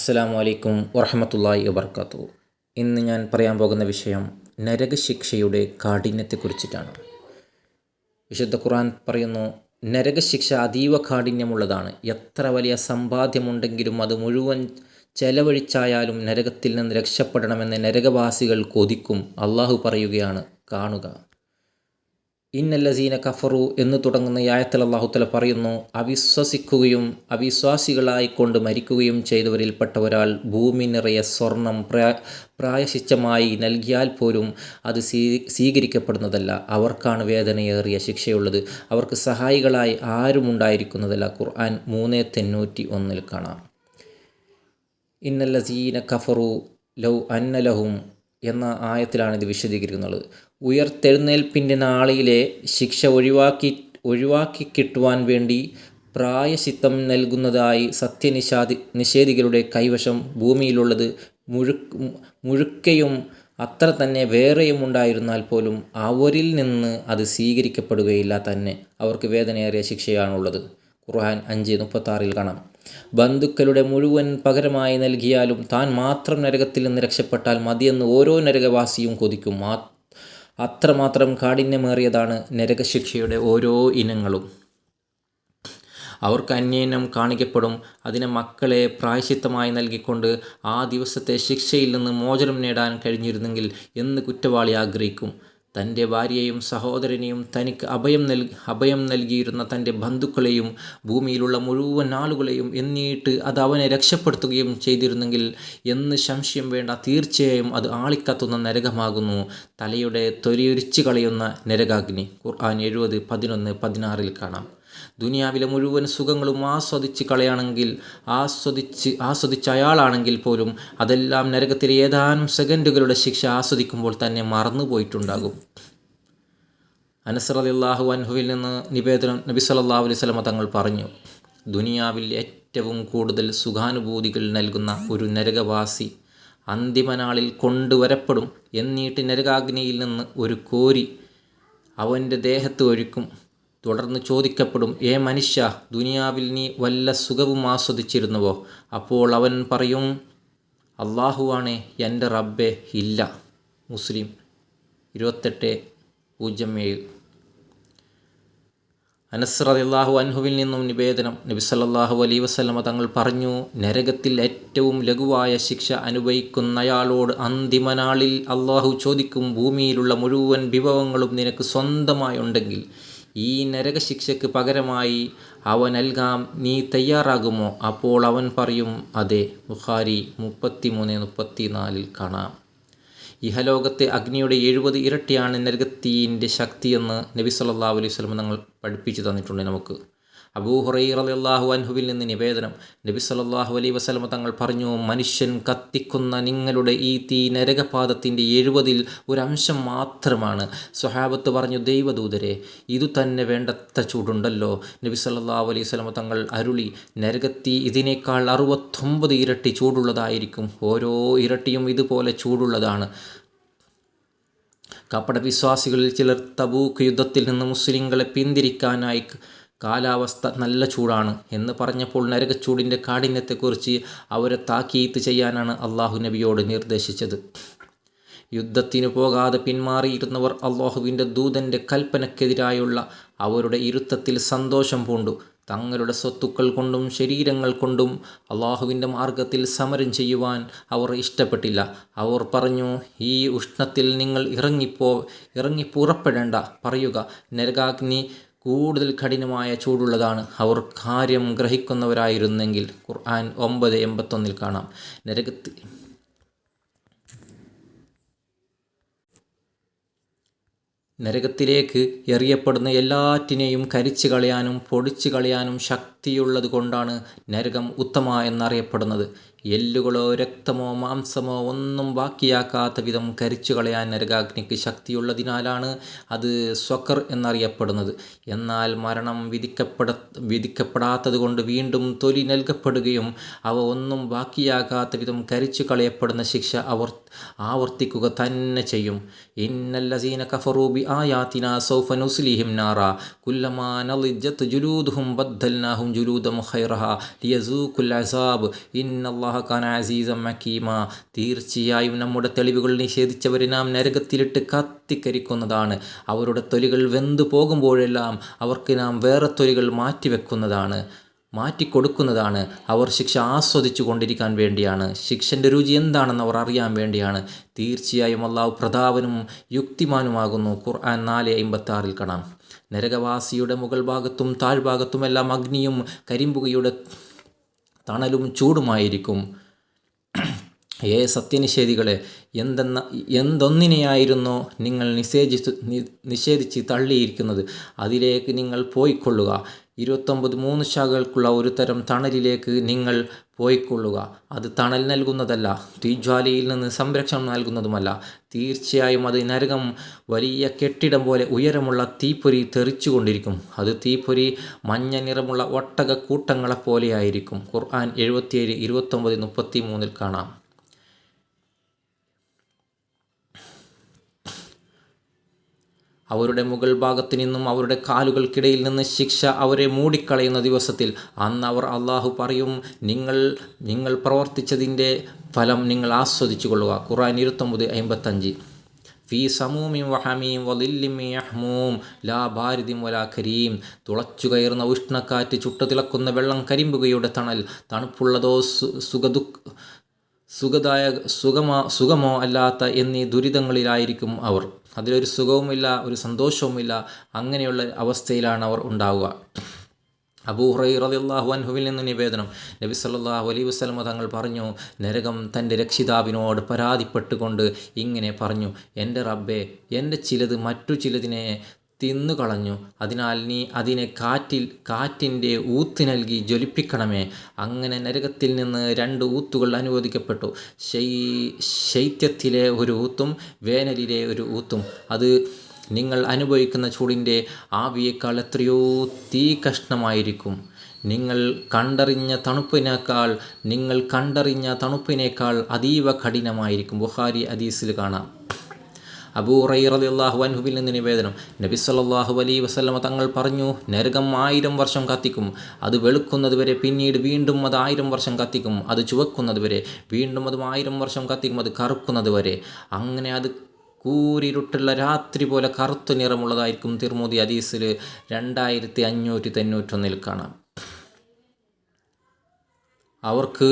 അസ്സലാമു അലൈക്കും വറഹ്മത്തുള്ളാഹി വബർക്കാത്തു. ഇന്ന് ഞാൻ പറയാൻ പോകുന്ന വിഷയം നരകശിക്ഷയുടെ കാഠിന്യത്തെക്കുറിച്ചിട്ടാണ്. വിശുദ്ധ ഖുർആൻ പറയുന്നു, നരകശിക്ഷ അതീവ കാഠിന്യമുള്ളതാണ്. എത്ര വലിയ സമ്പാദ്യമുണ്ടെങ്കിലും അത് മുഴുവൻ ചെലവഴിച്ചായാലും നരകത്തിൽ നിന്ന് രക്ഷപ്പെടണമെന്ന് നരകവാസികൾ കൊതിക്കും. അള്ളാഹു പറയുകയാണ്, കാണുക. ഇന്നല്ലസീന കഫറു എന്ന് തുടങ്ങുന്ന ആയത്തിൽ അല്ലാഹുതആല പറയുന്നു, അവിശ്വസിക്കുകയും അവിശ്വാസികളായിക്കൊണ്ട് മരിക്കുകയും ചെയ്തവരിൽപ്പെട്ട ഒരാൾ ഭൂമി നിറയെ സ്വർണം പ്രായശ്ചിത്തമായി നൽകിയാൽ പോലും അത് സ്വീകരിക്കപ്പെടുന്നതല്ല. അവർക്കാണ് വേദനയേറിയ ശിക്ഷയുള്ളത്. അവർക്ക് സഹായികളായി ആരുമുണ്ടായിരിക്കുന്നതല്ല. ഖുർആൻ 3:91 കാണാം. ഇന്നല്ലസീന കഫറു ലൗ അന്നലഹും എന്ന ആയത്തിലാണ് ഇത് വിശദീകരിക്കുന്നത്. ഉയർത്തെഴുന്നേൽപ്പിൻ്റെ നാളിലെ ശിക്ഷ ഒഴിവാക്കി കിട്ടുവാൻ വേണ്ടി പ്രായശ്ചിത്തം നൽകുന്നതായി നിഷേധികളുടെ കൈവശം ഭൂമിയിലുള്ളത് മുഴുക്കയും അത്ര തന്നെ വേറെയും ഉണ്ടായിരുന്നാൽ പോലും അവരിൽ നിന്ന് അത് സ്വീകരിക്കപ്പെടുകയില്ല തന്നെ. അവർക്ക് വേദനയേറിയ ശിക്ഷയാണുള്ളത്. ഖുർആൻ 5:36 കാണാം. ബന്ധുക്കളുടെ മുഴുവൻ പകരമായി നൽകിയാലും താൻ മാത്രം നരകത്തിൽ നിന്ന് രക്ഷപ്പെട്ടാൽ മതിയെന്ന് ഓരോ നരകവാസിയും കൊതിക്കും. അത്രമാത്രം കാഠിന്യമേറിയതാണ് നരകശിക്ഷയുടെ ഓരോ ഇനങ്ങളും. അവർക്ക് അന്യനം കാണിക്കപ്പെടും. അതിനെ മക്കളെ പ്രായശ്ചിത്തമായി നൽകിക്കൊണ്ട് ആ ദിവസത്തെ ശിക്ഷയിൽ നിന്ന് മോചനം നേടാൻ കഴിഞ്ഞിരുന്നെങ്കിൽ എന്ന് കുറ്റവാളി ആഗ്രഹിക്കും. തൻ്റെ ഭാര്യയെയും സഹോദരനെയും തനിക്ക് അഭയം നൽകിയിരുന്ന തൻ്റെ ബന്ധുക്കളെയും ഭൂമിയിലുള്ള മുഴുവൻ ആളുകളെയും എന്നിട്ട് അത് അവനെ രക്ഷപ്പെടുത്തുകയും ചെയ്തിരുന്നെങ്കിൽ എന്ന് സംശയം വേണ്ട. തീർച്ചയായും അത് ആളിക്കത്തുന്ന നരകമാകുന്നു, തലയുടെ തൊലിയൊരിച്ചു കളയുന്ന നരകാഗ്നി. ഖുർആൻ 70:11-16 കാണാം. ദുനിയാവിലെ മുഴുവൻ സുഖങ്ങളും ആസ്വദിച്ച അയാളാണെങ്കിൽ പോലും അതെല്ലാം നരകത്തിലെ ഏതാനും സെക്കൻഡുകളുടെ ശിക്ഷ ആസ്വദിക്കുമ്പോൾ തന്നെ മറന്നുപോയിട്ടുണ്ടാകും. അനസ് റളിയല്ലാഹു അൻഹുവിൽ നിന്ന് നിവേദനം, നബി സല്ലല്ലാഹു അലൈഹി വസല്ലം തങ്ങൾ പറഞ്ഞു, ദുനിയാവിൽ ഏറ്റവും കൂടുതൽ സുഖാനുഭൂതികൾ നൽകുന്ന ഒരു നരകവാസി അന്തിമനാളിൽ കൊണ്ടുവരപ്പെടും. എന്നിട്ട് നരകാഗ്നിയിൽ നിന്ന് ഒരു കോരി അവൻ്റെ ദേഹത്ത് ഒഴിക്കും. തുടർന്ന് ചോദിക്കപ്പെടും, ഏ മനുഷ്യ, ദുനിയാവിൽ നീ വല്ല സുഖവും ആസ്വദിച്ചിരുന്നുവോ? അപ്പോൾ അവൻ പറയും, അല്ലാഹുവാണേ എൻ്റെ റബ്ബേ, ഇല്ല. മുസ്ലിം 28:07. അനസ് റളിയല്ലാഹു അൻഹുവിൽ നിന്നും നിവേദനം, നബി സല്ലല്ലാഹു അലൈഹി വസല്ലം തങ്ങൾ പറഞ്ഞു, നരകത്തിൽ ഏറ്റവും ലഘുവായ ശിക്ഷ അനുഭവിക്കുന്നയാളോട് അന്തിമനാളിൽ അല്ലാഹു ചോദിക്കും, ഭൂമിയിലുള്ള മുഴുവൻ വിഭവങ്ങളും നിനക്ക് സ്വന്തമായുണ്ടെങ്കിൽ ഈ നരകശിക്ഷയ്ക്ക് പകരമായി അവ നൽകാം, നീ തയ്യാറാകുമോ? അപ്പോൾ അവൻ പറയും, അതെ. ബുഖാരി 33:34 കാണാം. ഇഹലോകത്തെ അഗ്നിയുടെ 70 ഇരട്ടിയാണ് നരകത്തീൻ്റെ ശക്തിയെന്ന് നബി സല്ലല്ലാഹു അലൈഹി വസല്ലം തങ്ങൾ പഠിപ്പിച്ചു തന്നിട്ടുണ്ട് നമുക്ക്. അബൂ ഹുറൈറ റളിയല്ലാഹു അൻഹുവിൽ നിന്ന് നിവേദനം, നബി സല്ലല്ലാഹു അലൈഹി വസല്ലം തങ്ങൾ പറഞ്ഞു, മനുഷ്യൻ കത്തിക്കുന്ന നിങ്ങളുടെ ഈ തീ നരകപാതത്തിൻ്റെ 70-ൽ ഒരു അംശം മാത്രമാണ്. സ്വഹാബത്ത് പറഞ്ഞു, ദൈവദൂതരെ, ഇതുതന്നെ വേണ്ടത്ര ചൂടുണ്ടല്ലോ. നബി സല്ലല്ലാഹു അലൈഹി വസല്ലം തങ്ങൾ അരുളി, നരകത്തീ ഇതിനേക്കാൾ 69 ഇരട്ടി ചൂടുള്ളതായിരിക്കും. ഓരോ ഇരട്ടിയും ഇതുപോലെ ചൂടുള്ളതാണ്. കപട വിശ്വാസികളിൽ ചിലർ തബൂക്ക് യുദ്ധത്തിൽ നിന്ന് മുസ്ലിങ്ങളെ പിന്തിരിക്കാനായി കാലാവസ്ഥ നല്ല ചൂടാണ് എന്ന് പറഞ്ഞപ്പോൾ നരകച്ചൂടിൻ്റെ കാഠിന്യത്തെക്കുറിച്ച് അവരെ താക്കീത്ത് ചെയ്യാനാണ് അള്ളാഹു നബിയോട് നിർദ്ദേശിച്ചത്. യുദ്ധത്തിന് പോകാതെ പിന്മാറിയിരുന്നവർ അള്ളാഹുവിൻ്റെ ദൂതൻ്റെ കൽപ്പനയ്ക്കെതിരായുള്ള അവരുടെ ഇരുത്തത്തിൽ സന്തോഷം പൂണ്ടു. തങ്ങളുടെ സ്വത്തുക്കൾ കൊണ്ടും ശരീരങ്ങൾ കൊണ്ടും അള്ളാഹുവിൻ്റെ മാർഗത്തിൽ സമരം ചെയ്യുവാൻ അവർ ഇഷ്ടപ്പെട്ടില്ല. അവർ പറഞ്ഞു, ഈ ഉഷ്ണത്തിൽ നിങ്ങൾ ഇറങ്ങിപ്പുറപ്പെടേണ്ട. പറയുക, നരകാഗ്നി കൂടുതൽ കഠിനമായ ചൂടുള്ളതാണ്. അവർ കാര്യം ഗ്രഹിക്കുന്നവരായിരുന്നെങ്കിൽ. ഖുർആൻ 9:81 കാണാം. നരകത്തിലേക്ക് എറിയപ്പെടുന്ന എല്ലാറ്റിനെയും കരിച്ചു കളയാനും പൊടിച്ചു കളയാനും ശക്തിയുള്ളത് കൊണ്ടാണ് നരകം ഉത്തമ എന്നറിയപ്പെടുന്നത്. എല്ലുകളോ രക്തമോ മാംസമോ ഒന്നും ബാക്കിയാക്കാത്ത വിധം കരിച്ചു കളയാൻ നരകാഗ്നിക്ക് ശക്തിയുള്ളതിനാലാണ് അത് സ്വഖർ എന്നറിയപ്പെടുന്നത്. എന്നാൽ മരണം വിധിക്കപ്പെടാത്തത് കൊണ്ട് വീണ്ടും തൊലി നൽകപ്പെടുകയും അവ ഒന്നും ബാക്കിയാകാത്ത വിധം കരിച്ചു കളയപ്പെടുന്ന ശിക്ഷ ആവർത്തിക്കുക തന്നെ ചെയ്യും. ഇന്നല്ലസീന കഫറൂ ബി ആയാതിനാ സൗഫ നുസ്ലിഹിം നാറാ കുല്ലമാ നളിജത് ജുലൂദുഹും ബദ്ദൽനാഹും ലഹും ജുലൂദൻ ഖൈറഹാ ലിയസൂഖുൽ അസാബ് ഇന്നല്ലാഹ കാന അസീസൻ ഹകീമ. തീർച്ചയായും നമ്മുടെ തെളിവുകൾ നിഷേധിച്ചവരെ നാം നരകത്തിലിട്ട് കത്തിക്കരിക്കുന്നതാണ്. അവരുടെ തൊലികൾ വെന്തു പോകുമ്പോഴെല്ലാം അവർക്ക് നാം വേറെ തൊലികൾ മാറ്റിക്കൊടുക്കുന്നതാണ്. അവർ ശിക്ഷ ആസ്വദിച്ചു കൊണ്ടിരിക്കാൻ വേണ്ടിയാണ്. ശിക്ഷൻ്റെ രുചി എന്താണെന്ന് അവർ അറിയാൻ വേണ്ടിയാണ്. തീർച്ചയായും അല്ലാഹു പ്രതാപനും യുക്തിമാനുമാകുന്നു. ഖുർആൻ 4:56 കാണാം. നരകവാസിയുടെ മുകൾ ഭാഗത്തും താഴ്ഭാഗത്തുമെല്ലാം അഗ്നിയും കരിമ്പുകയുടെ തണലും ചൂടുമായിരിക്കും. സത്യനിഷേധികളെ, എന്തൊന്നിനെയായിരുന്നോ നിങ്ങൾ നിഷേധിച്ച് തള്ളിയിരിക്കുന്നത് അതിലേക്ക് നിങ്ങൾ പോയിക്കൊള്ളുക. 29 ശാഖകൾക്കുള്ള ഒരു തരം തണലിലേക്ക് നിങ്ങൾ പോയിക്കൊള്ളുക. അത് തണൽ നൽകുന്നതല്ല, തീജ്വാലയിൽ നിന്ന് സംരക്ഷണം നൽകുന്നതുമല്ല. തീർച്ചയായും അത് നരകം വലിയ കെട്ടിടം പോലെ ഉയരമുള്ള തീപ്പൊരി തെറിച്ചുകൊണ്ടിരിക്കും. അത് തീപ്പൊരി മഞ്ഞ നിറമുള്ള ഒട്ടകക്കൂട്ടങ്ങളെപ്പോലെയായിരിക്കും. ഖുർആൻ 77, 29, 33 കാണാം. അവരുടെ മുകൾ ഭാഗത്തു നിന്നും അവരുടെ കാലുകൾക്കിടയിൽ നിന്ന് ശിക്ഷ അവരെ മൂടിക്കളയുന്ന ദിവസത്തിൽ അന്ന് അവർ അള്ളാഹു പറയും, നിങ്ങൾ പ്രവർത്തിച്ചതിൻ്റെ ഫലം നിങ്ങൾ ആസ്വദിച്ചു കൊള്ളുക. ഖുർആൻ 29:55. ഫീ സമൂമിൻ വഹമീം വളില്ലിൻ മിൻ യഹ്മൂം ലാ ബാരിദിൻ വലാ കരീം. തുളച്ചു കയറുന്ന ഉഷ്ണക്കാറ്റ്, ചുട്ടുതിളക്കുന്ന വെള്ളം, കരിമ്പുകയുടെ തണൽ, തണുപ്പുള്ളതോ സുഖമോ അല്ലാത്ത എന്നീ ദുരിതങ്ങളിലായിരിക്കും അവർ. അതിലൊരു സുഖവുമില്ല, ഒരു സന്തോഷവുമില്ല. അങ്ങനെയുള്ള അവസ്ഥയിലാണ് അവർ ഉണ്ടാവുക. അബൂ ഹുറൈറ റളിയല്ലാഹു അൻഹുവിൽ നിന്ന് നിവേദനം, നബി സല്ലല്ലാഹു അലൈഹി വസല്ലം തങ്ങൾ പറഞ്ഞു, നരകം തൻ്റെ രക്ഷിതാവിനോട് പരാതിപ്പെട്ടുകൊണ്ട് ഇങ്ങനെ പറഞ്ഞു: എൻ്റെ റബ്ബേ, എൻ്റെ ചിലത് മറ്റു ചിലതിനെ തിന്നുകളഞ്ഞു. അതിനാൽ നീ അതിനെ കാറ്റിൻ്റെ ഊത്ത് നൽകി ജ്വലിപ്പിക്കണമേ. അങ്ങനെ നരകത്തിൽ നിന്ന് 2 ഊത്തുകൾ അനുവദിക്കപ്പെട്ടു. ശൈത്യത്തിലെ ഒരു ഊത്തും വേനലിലെ ഒരു ൂത്തും. അത് നിങ്ങൾ അനുഭവിക്കുന്ന ചൂടിൻ്റെ ആവിയേക്കാൾ എത്രയോ തീ കഷ്ണമായിരിക്കും. നിങ്ങൾ കണ്ടറിഞ്ഞ തണുപ്പിനേക്കാൾ അതീവ കഠിനമായിരിക്കും. ബുഖാരി ഹദീസിൽ കാണാം. അബൂ ഹുറൈറ റളിയല്ലാഹു അൻഹുവിൽ നിന്ന് നിവേദനം, നബി സല്ലല്ലാഹു അലൈഹി വസല്ലം തങ്ങൾ പറഞ്ഞു, നരകം 1000 വർഷം കത്തിക്കും. അത് വെളുക്കുന്നതുവരെ. പിന്നീട് വീണ്ടും അത് 1000 വർഷം കത്തിക്കും. അത് ചുവക്കുന്നതുവരെ. വീണ്ടും അത് 1000 വർഷം കത്തിക്കും. അത് കറുക്കുന്നതുവരെ. അങ്ങനെ അത് കൂരിരുട്ടുള്ള രാത്രി പോലെ കറുത്ത നിറമുള്ളതായിരിക്കും. തിർമുദി ഹദീസിൽ 2591 കാണാം. അവർക്ക്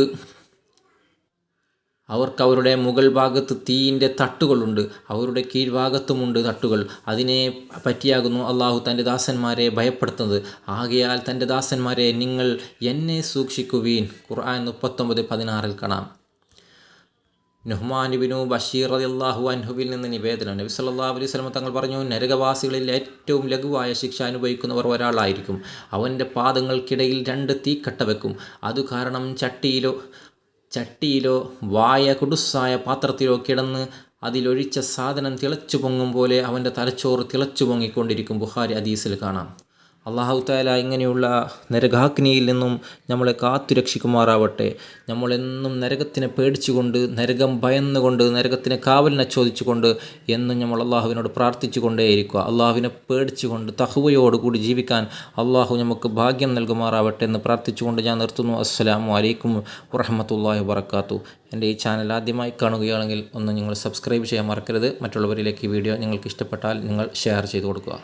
അവരുടെ മുകൾ ഭാഗത്ത് തീയിൻ്റെ തട്ടുകളുണ്ട്. അവരുടെ കീഴ്ഭാഗത്തുമുണ്ട് തട്ടുകൾ. അതിനെ പറ്റിയാകുന്നു അള്ളാഹു തൻ്റെ ദാസന്മാരെ ഭയപ്പെടുത്തുന്നത്. ആകയാൽ തൻ്റെ ദാസന്മാരെ, നിങ്ങൾ എന്നെ സൂക്ഷിക്കുവീൻ. ഖുർആൻ 39:16 കാണാം. നുഹ്മാൻ ഇബ്നു ബഷീർ റളിയല്ലാഹു അൻഹുവിൽ നിന്ന് നിവേദനം, നബി സല്ലല്ലാഹു അലൈഹി വസല്ലം തങ്ങൾ പറഞ്ഞു, നരകവാസികളിൽ ഏറ്റവും ലഘുവായ ശിക്ഷ അനുഭവിക്കുന്നവർ ഒരാളായിരിക്കും. അവൻ്റെ പാദങ്ങൾക്കിടയിൽ 2 തീക്കട്ട വെക്കും. അതു കാരണം ചട്ടിയിലോ കുടുസായ പാത്രത്തിലോ കിടന്ന് അതിലൊഴിച്ച സാധനം തിളച്ചു പൊങ്ങും പോലെ അവൻ്റെ തലച്ചോറ് തിളച്ചു പൊങ്ങിക്കൊണ്ടിരിക്കും. ബുഖാരി ഹദീസിൽ കാണാം. അല്ലാഹു തആല ഇങ്ങനെയുള്ള നരകാഗ്നിയിൽ നിന്നും നമ്മളെ കാത്തുരക്ഷിക്കുമാറാവട്ടെ. നമ്മളെന്നും നരകത്തിനെ പേടിച്ചുകൊണ്ട്, നരകം ഭയന്നുകൊണ്ട്, നരകത്തിനെ കാവലിനെ ചോദിച്ചുകൊണ്ട് എന്നും നമ്മൾ അള്ളാഹുവിനോട് പ്രാർത്ഥിച്ചു കൊണ്ടേയിരിക്കുക. അള്ളാഹുവിനെ പേടിച്ചുകൊണ്ട് തഖ്വയോടുകൂടി ജീവിക്കാൻ അള്ളാഹു നമുക്ക് ഭാഗ്യം നൽകുമാറാവട്ടെ എന്ന് പ്രാർത്ഥിച്ചുകൊണ്ട് ഞാൻ നിർത്തുന്നു. അസ്സലാമു അലൈക്കും വറഹ്മത്തുള്ളാഹി വബറകാതുഹു. എൻ്റെ ഈ ചാനൽ ആദ്യമായി കാണുകയാണെങ്കിൽ ഒന്ന് നിങ്ങൾ സബ്സ്ക്രൈബ് ചെയ്യാൻ മറക്കരുത്. മറ്റുള്ളവരിലേക്ക് ഈ വീഡിയോ നിങ്ങൾക്ക് ഇഷ്ടപ്പെട്ടാൽ നിങ്ങൾ ഷെയർ ചെയ്ത് കൊടുക്കുക.